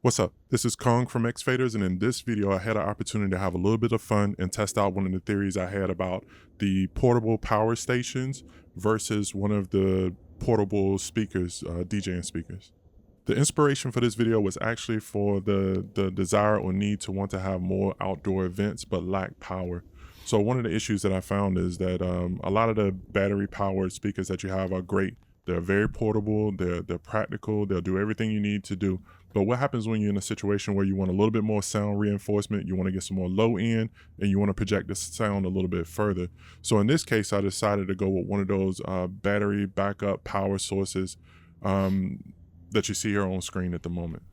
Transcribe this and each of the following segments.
What's up? This is Kong from X Faders, and in this video I had an opportunity to have a little bit of fun and test out one of the theories I had about the portable power stations versus one of the portable speakers, DJing speakers. The inspiration for this video was actually for the desire or need to want to have more outdoor events but lack power. So one of the issues that I found is that a lot of the battery powered speakers that you have are great. They're very portable, they're practical, they'll do everything you need to do. But what happens when you're in a situation where you want a little bit more sound reinforcement, you want to get some more low end, and you want to project the sound a little bit further? So in this case, I decided to go with one of those battery backup power sources that you see here on screen at the moment.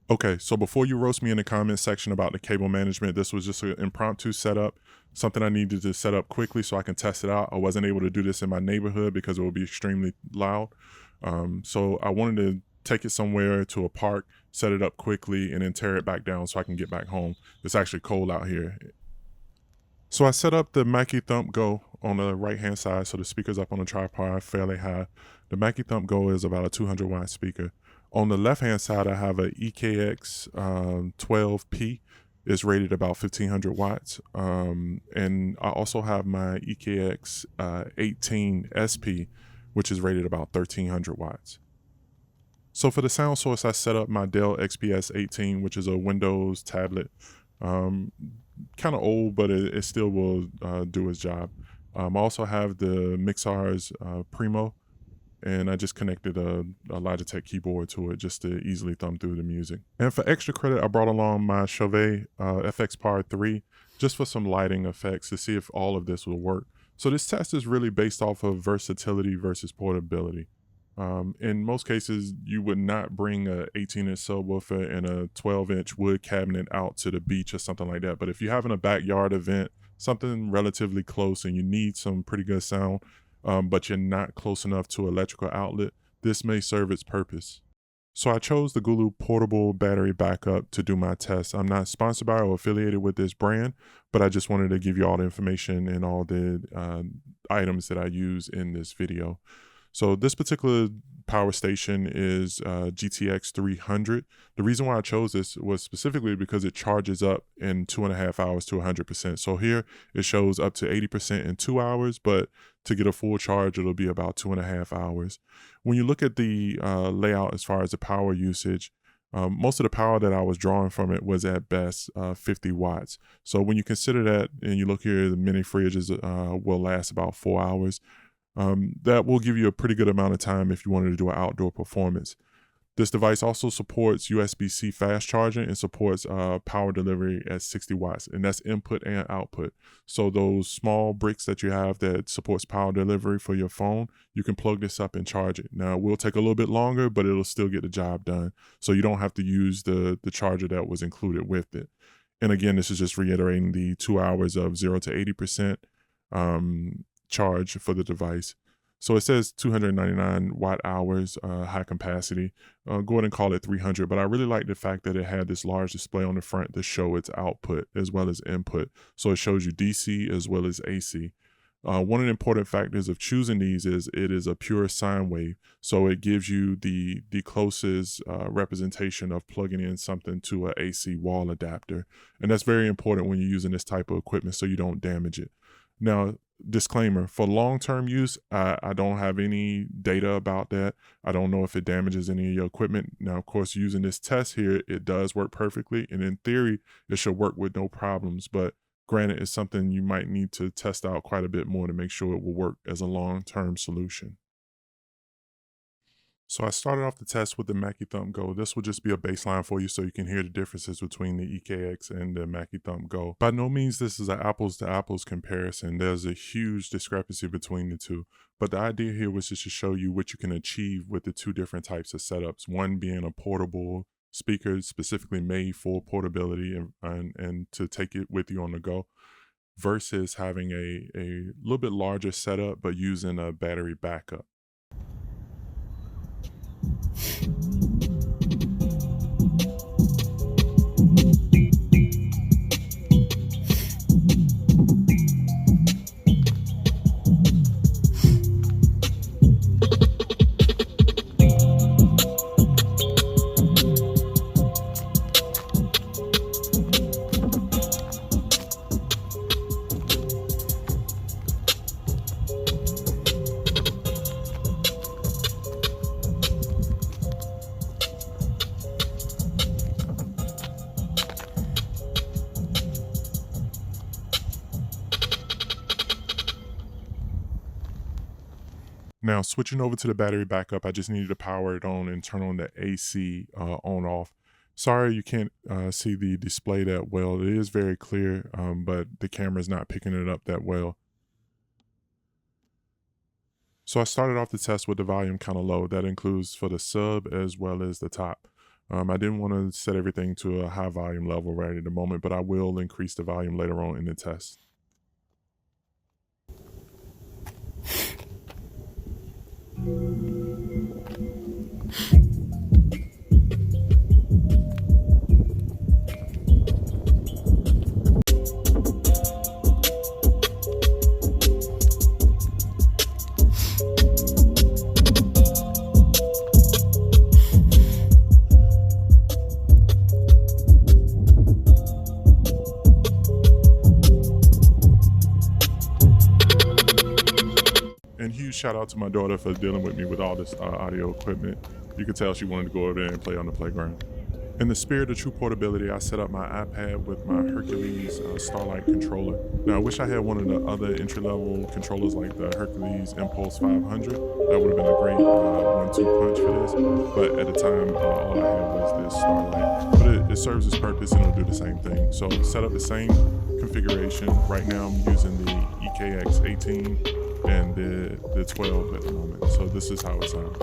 Okay, so before you roast me in the comment section about the cable management, this was just an impromptu setup, something I needed to set up quickly so I can test it out. I wasn't able to do this in my neighborhood because it would be extremely loud. So I wanted to take it somewhere to a park, set it up quickly, and then tear it back down so I can get back home. It's actually cold out here. So I set up the Mackie Thump Go on the right-hand side, so the speaker's up on the tripod fairly high. The Mackie Thump Go is about a 200 watt speaker. On the left-hand side, I have a EKX 12P. It's rated about 1500 watts. And I also have my EKX 18 SP, which is rated about 1300 watts. So for the sound source, I set up my Dell XPS 18, which is a Windows tablet. Kind of old, but it still will do its job. I also have the Mixar's Primo, and I just connected a Logitech keyboard to it just to easily thumb through the music. And for extra credit, I brought along my Chauvet FX Power 3 just for some lighting effects to see if all of this will work. So this test is really based off of versatility versus portability. In most cases, you would not bring a 18-inch subwoofer and a 12-inch wood cabinet out to the beach or something like that. But if you're having a backyard event, something relatively close, and you need some pretty good sound, but you're not close enough to an electrical outlet, this may serve its purpose. So I chose the Gulu portable battery backup to do my test. I'm not sponsored by or affiliated with this brand, but I just wanted to give you all the information and all the items that I use in this video. So this particular power station is GTX 300. The reason why I chose this was specifically because it charges up in 2.5 hours to 100%. So here it shows up to 80% in 2 hours, but to get a full charge, it'll be about 2.5 hours. When you look at the layout as far as the power usage, most of the power that I was drawing from it was at best 50 watts. So when you consider that, and you look here, the mini fridges will last about 4 hours. That will give you a pretty good amount of time if you wanted to do an outdoor performance. This device also supports USB-C fast charging and supports power delivery at 60 watts, and that's input and output. So those small bricks that you have that supports power delivery for your phone, you can plug this up and charge it. Now, it will take a little bit longer, but it'll still get the job done. So you don't have to use the charger that was included with it. And again, this is just reiterating the 2 hours of 0 to 80% charge for the device. So it says 299 watt hours, high capacity. Go ahead and call it 300, but I really like the fact that it had this large display on the front to show its output as well as input. So it shows you DC as well as AC. One of the important factors of choosing these is it is a pure sine wave. So it gives you the closest representation of plugging in something to an AC wall adapter. And that's very important when you're using this type of equipment so you don't damage it. Now, disclaimer, for long-term use, I don't have any data about that. I don't know if it damages any of your equipment. Now, of course, using this test here, it does work perfectly. And in theory, it should work with no problems. But granted, it's something you might need to test out quite a bit more to make sure it will work as a long-term solution. So I started off the test with the Mackie Thump Go. This will just be a baseline for you so you can hear the differences between the EKX and the Mackie Thump Go. By no means this is an apples to apples comparison. There's a huge discrepancy between the two. But the idea here was just to show you what you can achieve with the two different types of setups. One being a portable speaker specifically made for portability and to take it with you on the go, versus having a little bit larger setup but using a battery backup. Now switching over to the battery backup, I just needed to power it on and turn on the AC on off. Sorry you can't see the display that well. It is very clear, but the camera's not picking it up that well. So I started off the test with the volume kind of low. That includes for the sub as well as the top. I didn't want to set everything to a high volume level right at the moment, but I will increase the volume later on in the test. And huge shout out to my daughter for dealing with me with all this audio equipment. You could tell she wanted to go over there and play on the playground. In the spirit of true portability, I set up my iPad with my Hercules Starlight controller. Now, I wish I had one of the other entry-level controllers like the Hercules Impulse 500. That would have been a great 1-2 punch for this. But at the time, all I had was this Starlight. But it serves its purpose and it'll do the same thing. So set up the same configuration. Right now, I'm using the EKX 18 and the 12 at the moment. So this is how it sounds.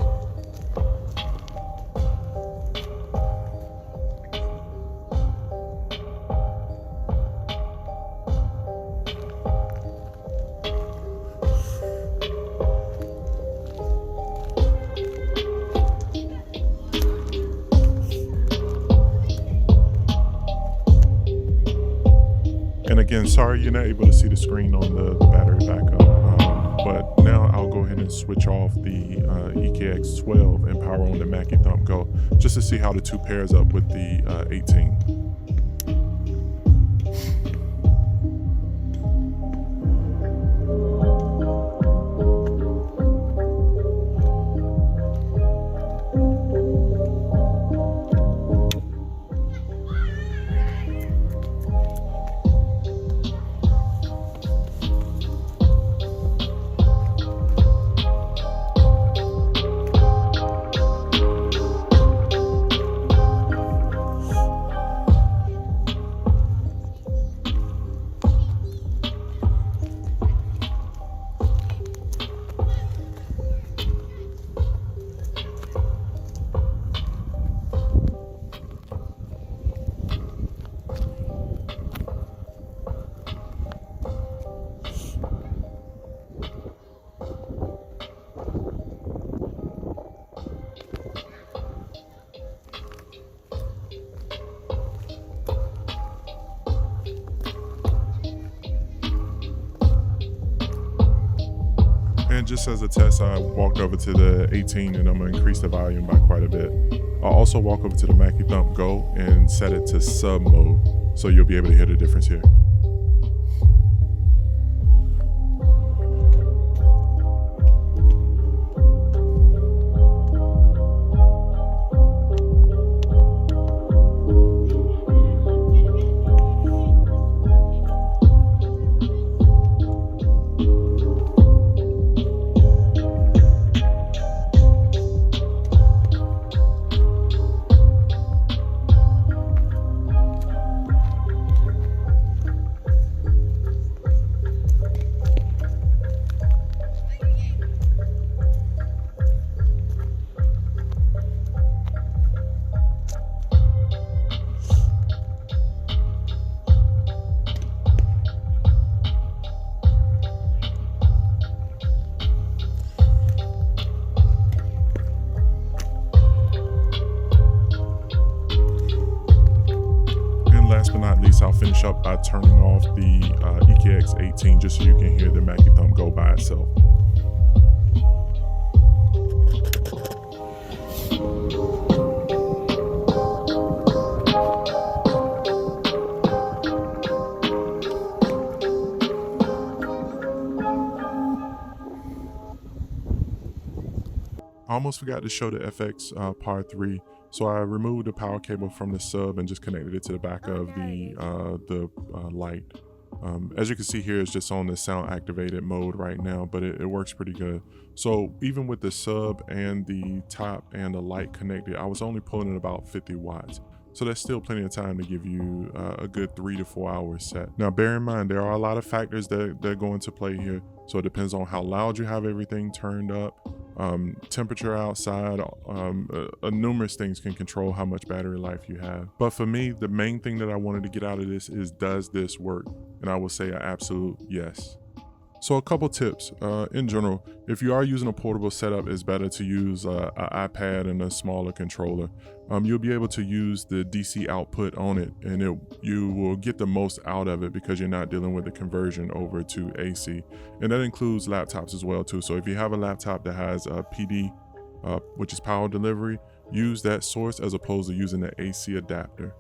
And again, sorry you're not able to see the screen on the battery backup, but now I'll go ahead and switch off the EKX 12 and power on the Mackie Thump Go, just to see how the two pairs up with the 18. And just as a test, I walked over to the 18 and I'm gonna increase the volume by quite a bit. I'll also walk over to the Mackie Thump Go and set it to sub mode, so you'll be able to hear the difference here. Last but not least, I'll finish up by turning off the EKX 18 just so you can hear the Mackie Thump Go by itself. I almost forgot to show the FX Par 3. So I removed the power cable from the sub and just connected it to the back of the light. As you can see here, it's just on the sound activated mode right now, but it works pretty good. So even with the sub and the top and the light connected, I was only pulling at about 50 watts. So that's still plenty of time to give you a good 3 to 4 hours set. Now, bear in mind, there are a lot of factors that go into play here. So it depends on how loud you have everything turned up, temperature outside, numerous things can control how much battery life you have. But for me, the main thing that I wanted to get out of this is, does this work? And I will say an absolute yes. So a couple tips. In general, if you are using a portable setup, it's better to use an iPad and a smaller controller. You'll be able to use the DC output on it, and you will get the most out of it because you're not dealing with the conversion over to AC. And that includes laptops as well too. So if you have a laptop that has a PD, which is power delivery, use that source as opposed to using the AC adapter.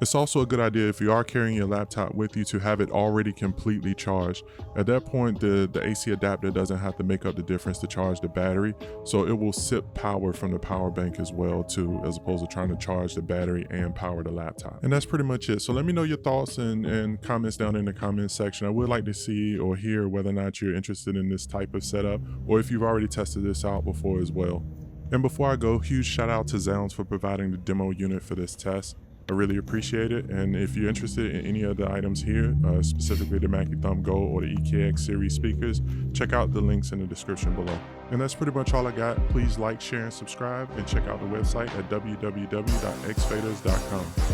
It's also a good idea, if you are carrying your laptop with you, to have it already completely charged. At that point, the AC adapter doesn't have to make up the difference to charge the battery, so it will sip power from the power bank as well too, as opposed to trying to charge the battery and power the laptop. And that's pretty much it. So let me know your thoughts and comments down in the comments section. I would like to see or hear whether or not you're interested in this type of setup, or if you've already tested this out before as well. And before I go, huge shout out to Zounds for providing the demo unit for this test. I really appreciate it. And if you're interested in any of the items here, specifically the Mackie Thump Go or the EKX series speakers, check out the links in the description below. And that's pretty much all I got. Please like, share, and subscribe, and check out the website at www.xfaders.com.